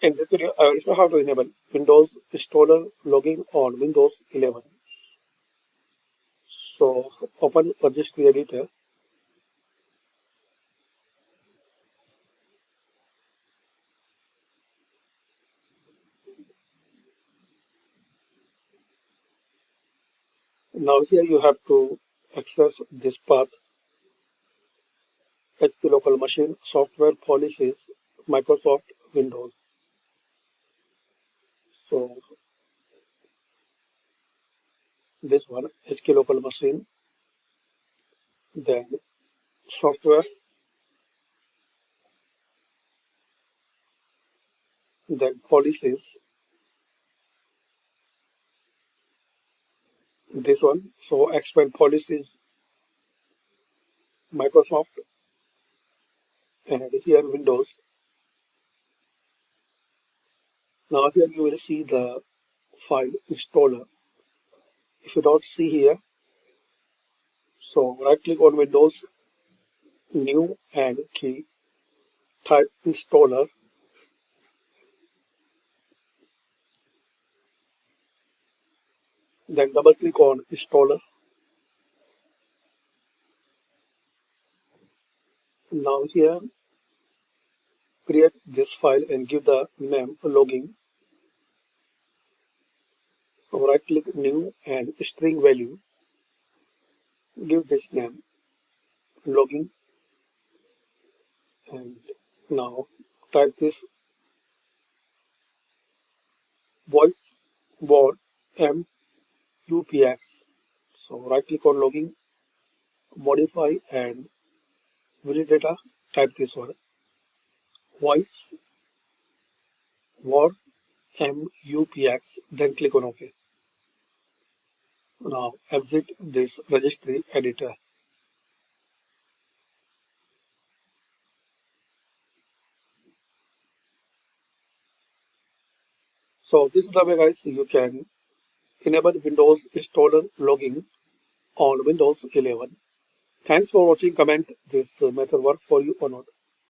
In this video, I will show how to enable Windows Installer login on Windows 11. So, open Registry Editor. Now here you have to access this path: HK Local Machine, Software Policies, Microsoft Windows. So, this one, HK Local Machine, then Software, then Policies, this one. So, expand Policies, Microsoft, and here Windows. Now here you will see the file installer. If you don't see here, so right click on Windows, new and key, type installer, then double click on installer. Now here create this file and give the name login. So right click new and string value, give this name login, and now type this voice word MUPX. So right click on login, modify and valid data, type this one voice word MUPX, then click on OK. Now exit this registry editor. So this is the way, guys, you can enable Windows Installer login on Windows 11. Thanks for watching. Comment this method work for you or not.